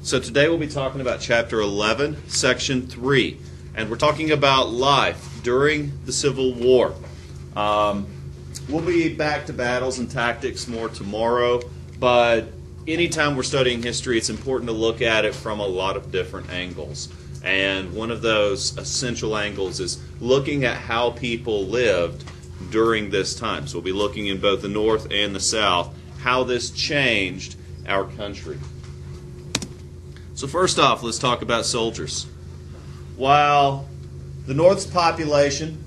So today we'll be talking about Chapter 11, Section 3, and we're talking about life during the Civil War. We'll be back to battles and tactics more tomorrow, but anytime we're studying history, it's important to look at it from a lot of different angles. And one of those essential angles is looking at how people lived during this time. So we'll be looking in both the North and the South, how this changed our country. So first off, let's talk about soldiers. While the North's population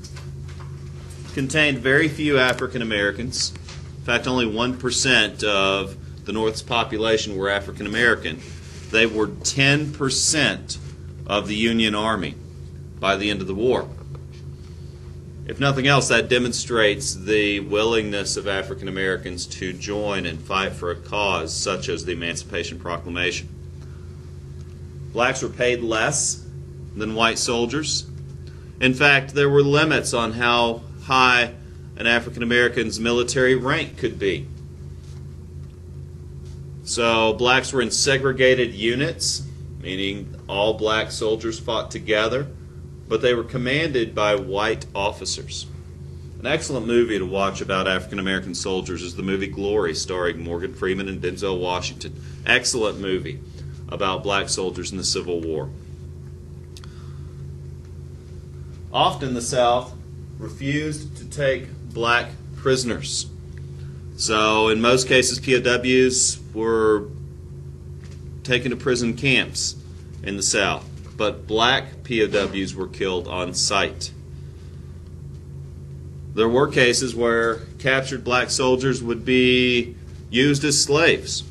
contained very few African Americans, in fact only 1% of the North's population were African American, they were 10% of the Union Army by the end of the war. If nothing else, that demonstrates the willingness of African Americans to join and fight for a cause such as the Emancipation Proclamation. Blacks were paid less than white soldiers. In fact, there were limits on how high an African American's military rank could be. So blacks were in segregated units, meaning all black soldiers fought together, but they were commanded by white officers. An excellent movie to watch about African American soldiers is the movie Glory, starring Morgan Freeman and Denzel Washington. Excellent movie about black soldiers in the Civil War. Often the South refused to take black prisoners. So in most cases, POWs were taken to prison camps in the South, but black POWs were killed on sight. There were cases where captured black soldiers would be used as slaves.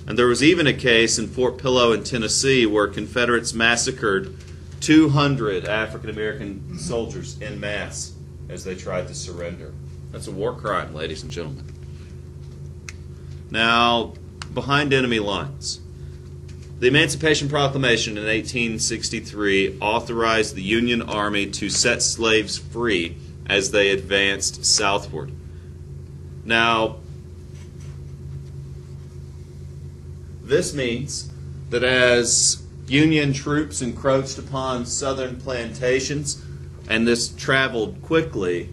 And there was even a case in Fort Pillow in Tennessee where Confederates massacred 200 African American soldiers en masse as they tried to surrender. That's a war crime, ladies and gentlemen. Now, behind enemy lines. The Emancipation Proclamation in 1863 authorized the Union Army to set slaves free as they advanced southward. Now, this means that as Union troops encroached upon southern plantations, and this traveled quickly,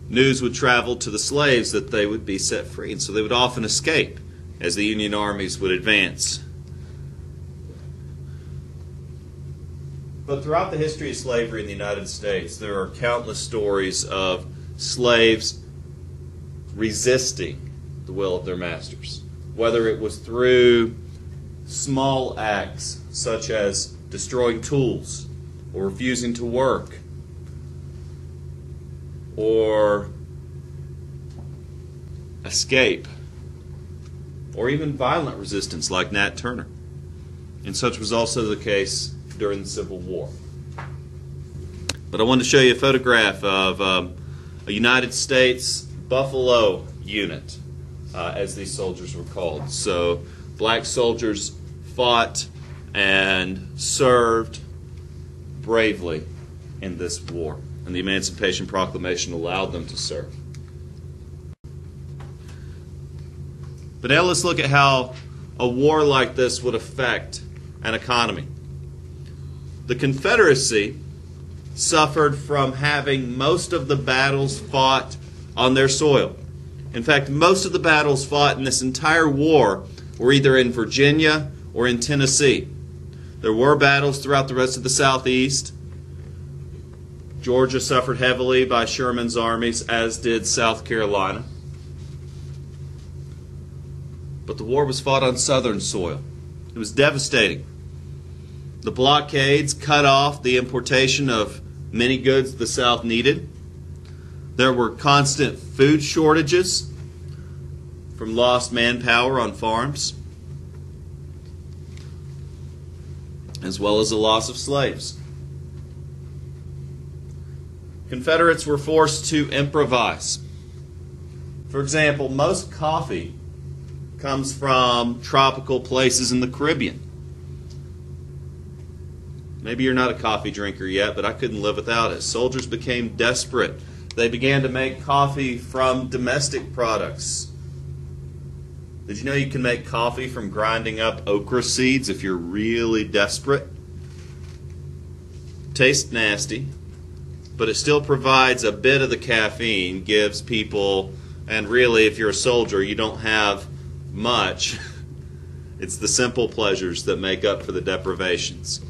news would travel to the slaves that they would be set free, and so they would often escape as the Union armies would advance. But throughout the history of slavery in the United States, there are countless stories of slaves resisting the will of their masters, whether it was through small acts such as destroying tools or refusing to work or escape, or even violent resistance like Nat Turner. And such was also the case during the Civil War. But I wanted to show you a photograph of a United States Buffalo unit, as these soldiers were called. So black soldiers fought and served bravely in this war, and the Emancipation Proclamation allowed them to serve. But now let's look at how a war like this would affect an economy. The Confederacy suffered from having most of the battles fought on their soil. In fact, most of the battles fought in this entire war were either in Virginia or in Tennessee. There were battles throughout the rest of the Southeast. Georgia suffered heavily by Sherman's armies, as did South Carolina. But the war was fought on southern soil. It was devastating. The blockades cut off the importation of many goods the South needed. There were constant food shortages from lost manpower on farms, as well as the loss of slaves. Confederates were forced to improvise. For example, most coffee comes from tropical places in the Caribbean. Maybe you're not a coffee drinker yet, but I couldn't live without it. Soldiers became desperate. They began to make coffee from domestic products. Did you know you can make coffee from grinding up okra seeds if you're really desperate? Tastes nasty, but it still provides a bit of the caffeine, gives people, and really if you're a soldier, you don't have much. It's the simple pleasures that make up for the deprivations.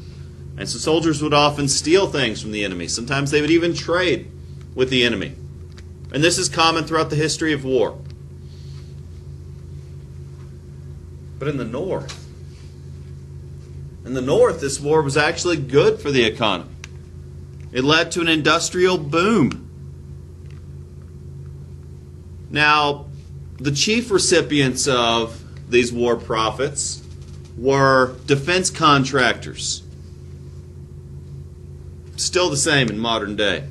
And so soldiers would often steal things from the enemy. Sometimes they would even trade with the enemy. And this is common throughout the history of war. But in the North, this war was actually good for the economy. It led to an industrial boom. Now, the chief recipients of these war profits were defense contractors. Still the same in modern day.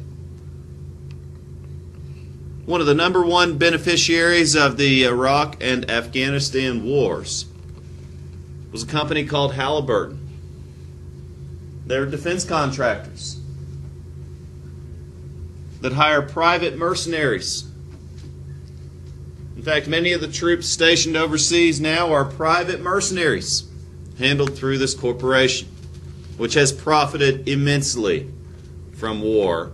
One of the number one beneficiaries of the Iraq and Afghanistan wars was a company called Halliburton. They're defense contractors that hire private mercenaries. In fact, many of the troops stationed overseas now are private mercenaries handled through this corporation, which has profited immensely from war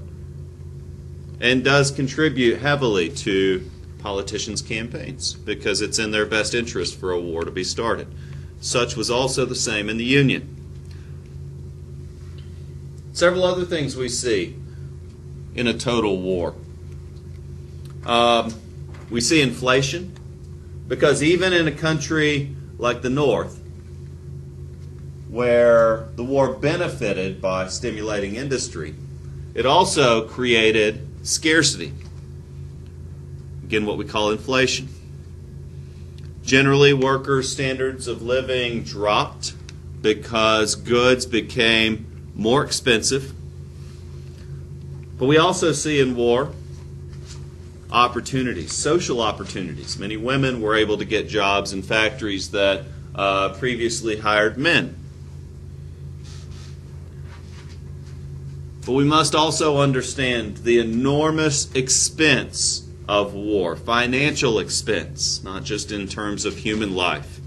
and does contribute heavily to politicians' campaigns because it's in their best interest for a war to be started. Such was also the same in the Union. Several other things we see in a total war. We see inflation, because even in a country like the North, where the war benefited by stimulating industry, it also created scarcity. Again, what we call inflation. Generally, workers' standards of living dropped because goods became more expensive. But we also see in war opportunities, social opportunities. Many women were able to get jobs in factories that previously hired men. But we must also understand the enormous expense of war, financial expense, not just in terms of human life.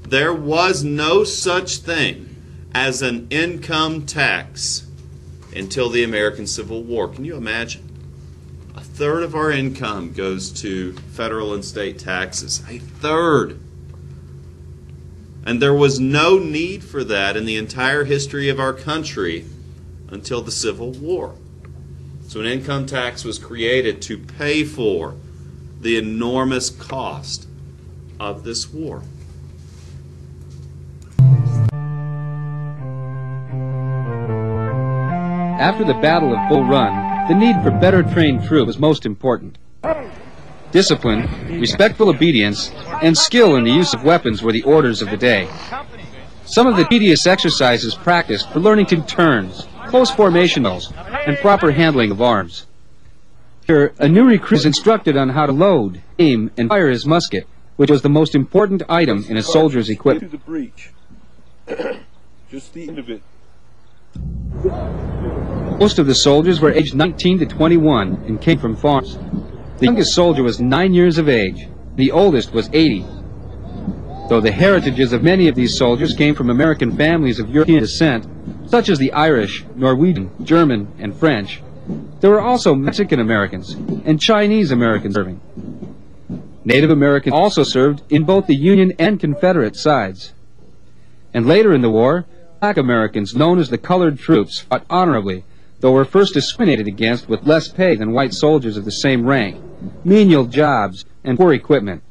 There was no such thing as an income tax until the American Civil War. Can you imagine? A third of our income goes to federal and state taxes. A third. And there was no need for that in the entire history of our country until the Civil War. So an income tax was created to pay for the enormous cost of this war. After the Battle of Bull Run, the need for better trained troops was most important. Discipline, respectful obedience, and skill in the use of weapons were the orders of the day. Some of the tedious exercises practiced for learning to turns, close formationals, and proper handling of arms. Here, a new recruit is instructed on how to load, aim, and fire his musket, which was the most important item in a soldier's equipment. To the breech. Just the end of it. Most of the soldiers were aged 19 to 21 and came from farms. The youngest soldier was 9 years of age. The oldest was 80. Though the heritages of many of these soldiers came from American families of European descent, such as the Irish, Norwegian, German, and French, there were also Mexican Americans and Chinese Americans serving. Native Americans also served in both the Union and Confederate sides. And later in the war, Black Americans, known as the colored troops, fought honorably, though were first discriminated against with less pay than white soldiers of the same rank, menial jobs, and poor equipment.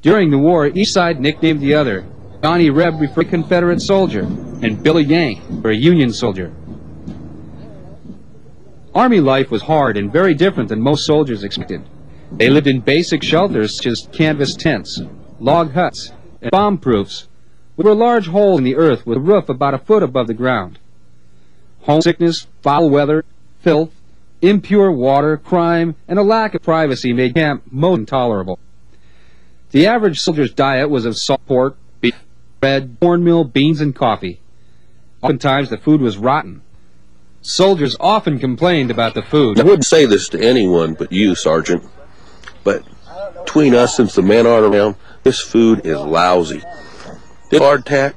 During the war, each side nicknamed the other. Johnny Reb referred to a Confederate soldier, and Billy Yank for a Union soldier. Army life was hard and very different than most soldiers expected. They lived in basic shelters such as canvas tents, log huts, and bomb-proofs, which were large holes in the earth with a roof about a foot above the ground. Homesickness, foul weather, filth, impure water, crime, and a lack of privacy made camp most intolerable. The average soldier's diet was of salt pork, beef, bread, cornmeal, beans, and coffee. Oftentimes the food was rotten. Soldiers often complained about the food. I wouldn't say this to anyone but you, Sergeant, but between us, since the men aren't around, this food is lousy. This hardtack,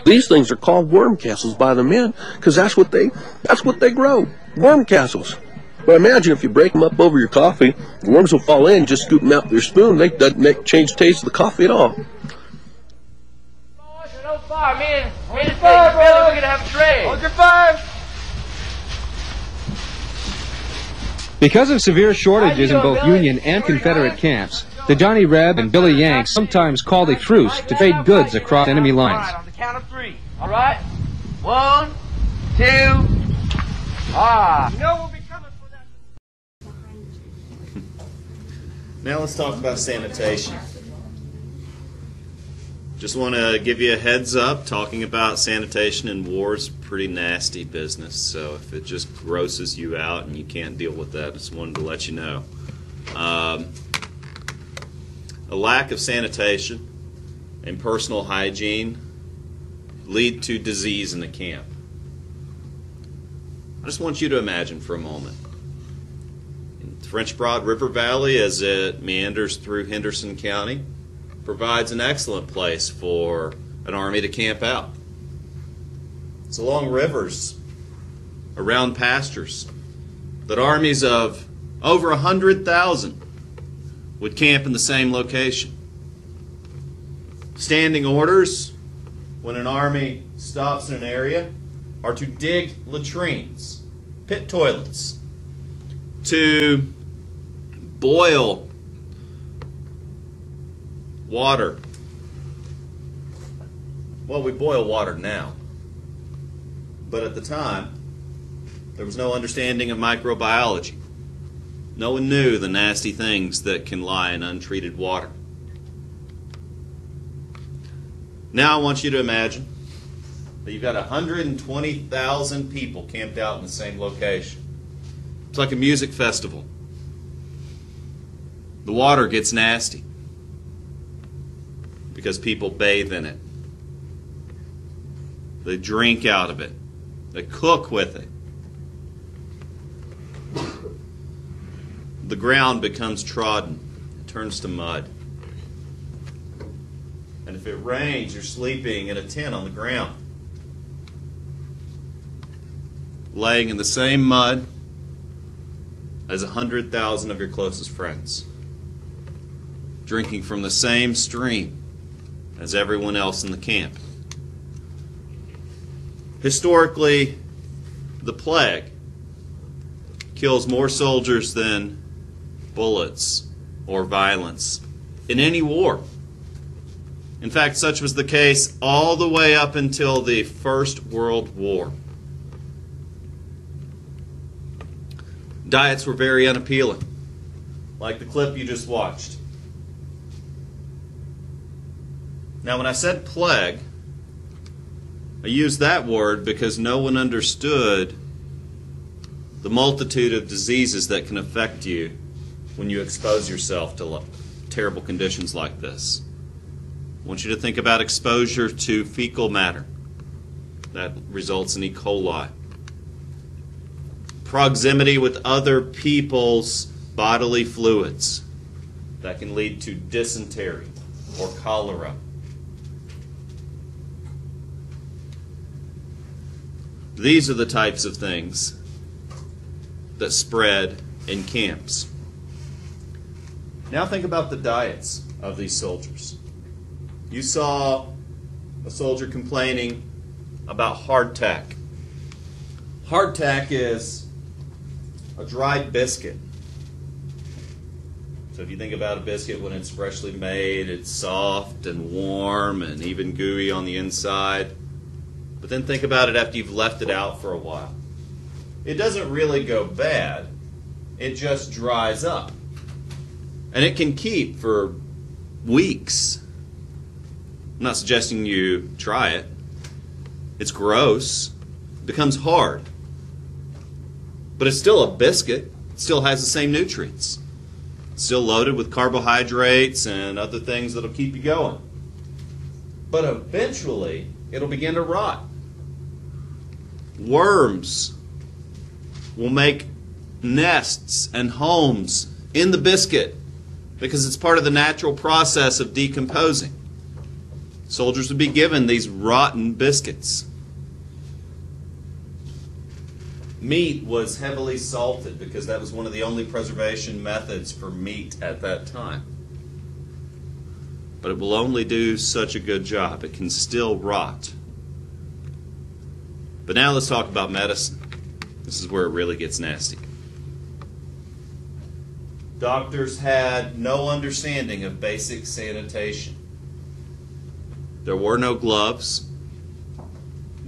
these things are called worm castles by the men, because that's what they grow, worm castles. But imagine if you break them up over your coffee, the worms will fall in, just scoop them out with your spoon, they doesn't change the taste of the coffee at all. No fire, man. We're gonna have a trade. Hold your fire. Because of severe shortages in both Union and Confederate camps, the Johnny Reb and Billy Yanks sometimes called a truce to trade goods across enemy lines. All right, on the count of 3. All right? 1, 2. You know we'll be coming for that. Now let's talk about sanitation. Just want to give you a heads up, talking about sanitation in war is pretty nasty business, so if it just grosses you out and you can't deal with that, I just wanted to let you know. A lack of sanitation and personal hygiene lead to disease in the camp. I just want you to imagine for a moment. In the French Broad River Valley, as it meanders through Henderson County, provides an excellent place for an army to camp out. It's along rivers, around pastures, that armies of over 100,000 would camp in the same location. Standing orders, when an army stops in an area, are to dig latrines, pit toilets, to boil water. Well, we boil water now, but at the time, there was no understanding of microbiology. No one knew the nasty things that can lie in untreated water. Now I want you to imagine that you've got 120,000 people camped out in the same location. It's like a music festival. The water gets nasty because people bathe in it. They drink out of it. They cook with it. The ground becomes trodden. It turns to mud. And if it rains, you're sleeping in a tent on the ground, laying in the same mud as 100,000 of your closest friends, drinking from the same stream as everyone else in the camp. Historically, the plague kills more soldiers than bullets or violence in any war. In fact, such was the case all the way up until the First World War. Diets were very unappealing, like the clip you just watched. Now, when I said plague, I used that word because no one understood the multitude of diseases that can affect you when you expose yourself to terrible conditions like this. I want you to think about exposure to fecal matter that results in E. coli. Proximity with other people's bodily fluids that can lead to dysentery or cholera. These are the types of things that spread in camps. Now think about the diets of these soldiers. You saw a soldier complaining about hardtack. Hardtack is a dried biscuit. So if you think about a biscuit when it's freshly made, it's soft and warm and even gooey on the inside. But then think about it after you've left it out for a while. It doesn't really go bad. It just dries up. And it can keep for weeks. I'm not suggesting you try it. It's gross. It becomes hard. But it's still a biscuit. It still has the same nutrients. It's still loaded with carbohydrates and other things that'll keep you going. But eventually, it'll begin to rot. Worms will make nests and homes in the biscuit, because it's part of the natural process of decomposing. Soldiers would be given these rotten biscuits. Meat was heavily salted because that was one of the only preservation methods for meat at that time. But it will only do such a good job. It can still rot. But now let's talk about medicine. This is where it really gets nasty. Doctors had no understanding of basic sanitation. There were no gloves.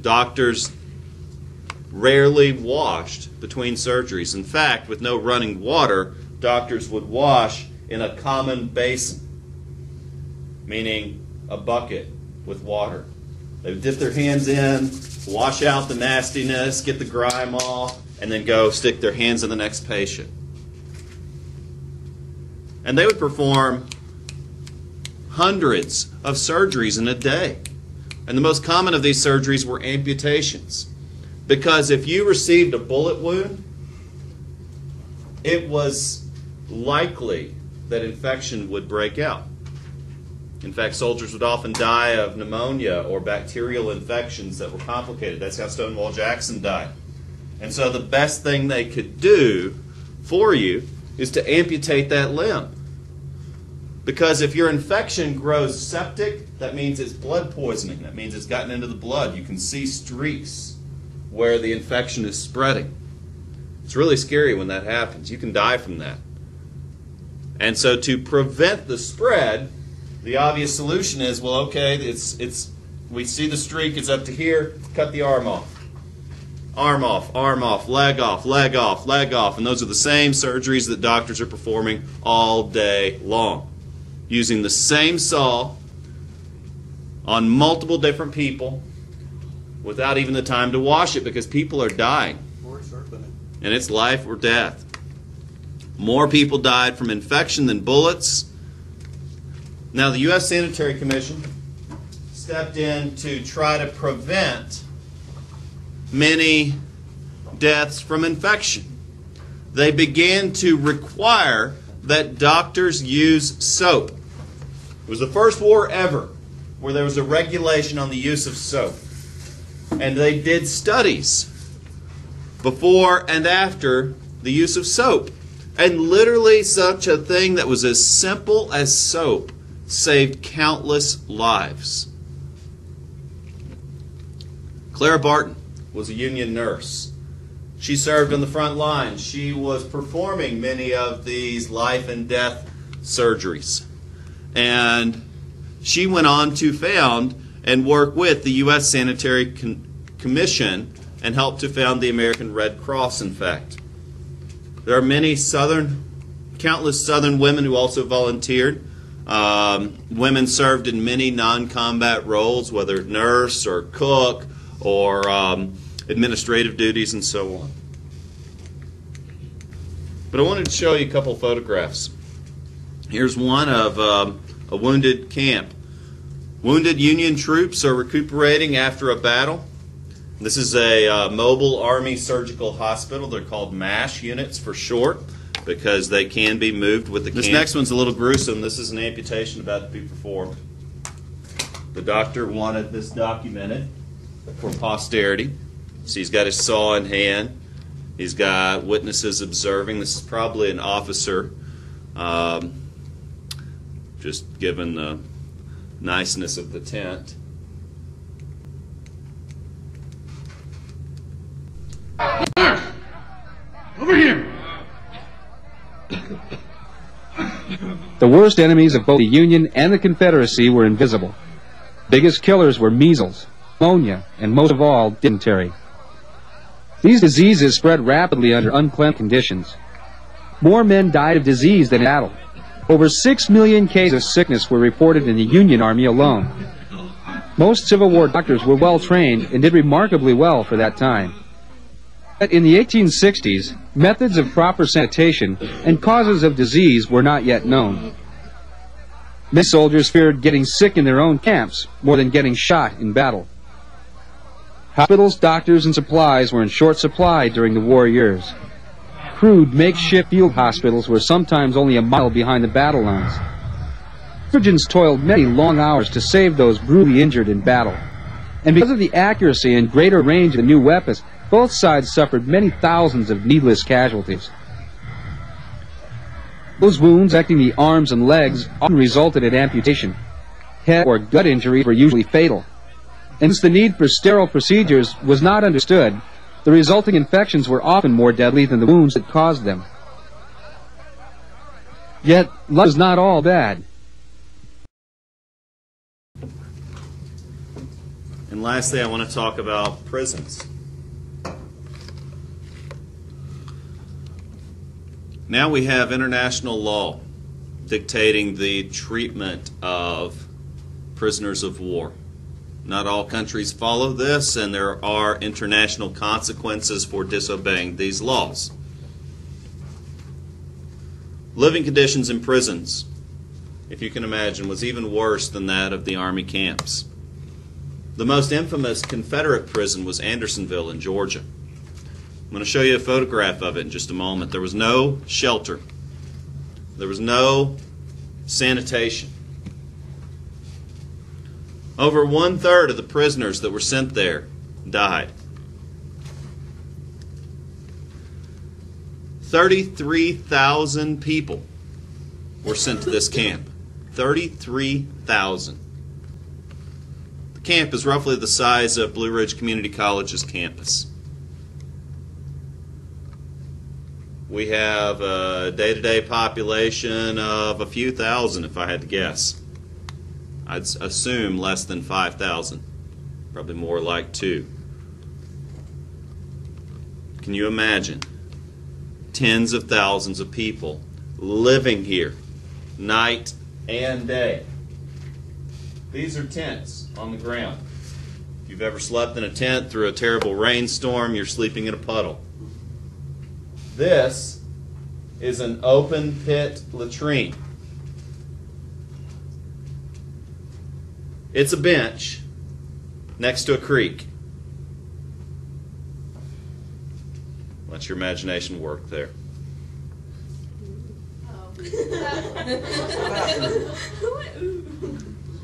Doctors rarely washed between surgeries. In fact, with no running water, doctors would wash in a common basin, meaning a bucket with water. They would dip their hands in, wash out the nastiness, get the grime off, and then go stick their hands in the next patient. And they would perform hundreds of surgeries in a day. And the most common of these surgeries were amputations. Because if you received a bullet wound, it was likely that infection would break out. In fact, soldiers would often die of pneumonia or bacterial infections that were complicated. That's how Stonewall Jackson died. And so the best thing they could do for you is to amputate that limb. Because if your infection grows septic, that means it's blood poisoning. That means it's gotten into the blood. You can see streaks where the infection is spreading. It's really scary when that happens. You can die from that. And so to prevent the spread, the obvious solution is, well, okay, we see the streak, it's up to here, cut the arm off. Arm off, leg off, leg off, leg off. And those are the same surgeries that doctors are performing all day long, using the same saw on multiple different people without even the time to wash it, because people are dying. And it's life or death. More people died from infection than bullets. Now, the U.S. Sanitary Commission stepped in to try to prevent many deaths from infection. They began to require that doctors use soap. It was the first war ever where there was a regulation on the use of soap. And they did studies before and after the use of soap. And literally such a thing that was as simple as soap saved countless lives. Clara Barton was a Union nurse. She served on the front lines. She was performing many of these life and death surgeries. And she went on to found and work with the U.S. Sanitary Commission and helped to found the American Red Cross, in fact. There are many countless Southern women who also volunteered. Women served in many non-combat roles, whether nurse or cook or administrative duties and so on. But I wanted to show you a couple photographs. Here's one of a wounded camp. Wounded Union troops are recuperating after a battle. This is a mobile Army surgical hospital. They're called MASH units for short, because they can be moved with the camp. This next one's a little gruesome. This is an amputation about to be performed. The doctor wanted this documented for posterity. So he's got his saw in hand. He's got witnesses observing. This is probably an officer, just given the niceness of the tent. Over here! The worst enemies of both the Union and the Confederacy were invisible. Biggest killers were measles, pneumonia, and most of all, dysentery. These diseases spread rapidly under unclean conditions. More men died of disease than in battle. Over 6 million cases of sickness were reported in the Union Army alone. Most Civil War doctors were well trained and did remarkably well for that time. But in the 1860s, methods of proper sanitation and causes of disease were not yet known. Many soldiers feared getting sick in their own camps more than getting shot in battle. Hospitals, doctors, and supplies were in short supply during the war years. crude makeshift field hospitals were sometimes only a mile behind the battle lines. Surgeons toiled many long hours to save those brutally injured in battle. And because of the accuracy and greater range of the new weapons, both sides suffered many thousands of needless casualties. Those wounds affecting the arms and legs often resulted in amputation. Head or gut injuries were usually fatal. And since the need for sterile procedures was not understood, the resulting infections were often more deadly than the wounds that caused them. Yet, life was not all bad. And lastly, I want to talk about prisons. Now we have international law dictating the treatment of prisoners of war. Not all countries follow this, and there are international consequences for disobeying these laws. Living conditions in prisons, if you can imagine, was even worse than that of the army camps. The most infamous Confederate prison was Andersonville in Georgia. I'm going to show you a photograph of it in just a moment. There was no shelter. There was no sanitation. Over 1/3 of the prisoners that were sent there died. 33,000 people were sent to this camp. 33,000. The camp is roughly the size of Blue Ridge Community College's campus. We have a day-to-day population of a few thousand, if I had to guess. I'd assume less than 5,000. Probably more like 2. Can you imagine? Tens of thousands of people living here, night and day. These are tents on the ground. If you've ever slept in a tent through a terrible rainstorm, you're sleeping in a puddle. This is an open pit latrine. It's a bench next to a creek. Let your imagination work there.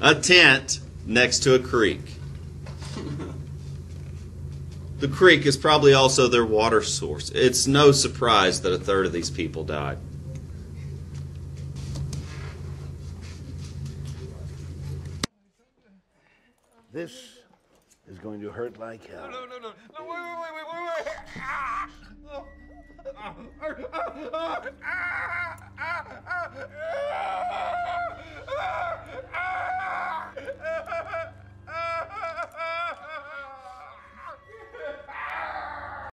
A tent next to a creek. The creek is probably also their water source. It's no surprise that 1/3 of these people died. This is going to hurt like hell. No, wait. Ah! Oh. Ah!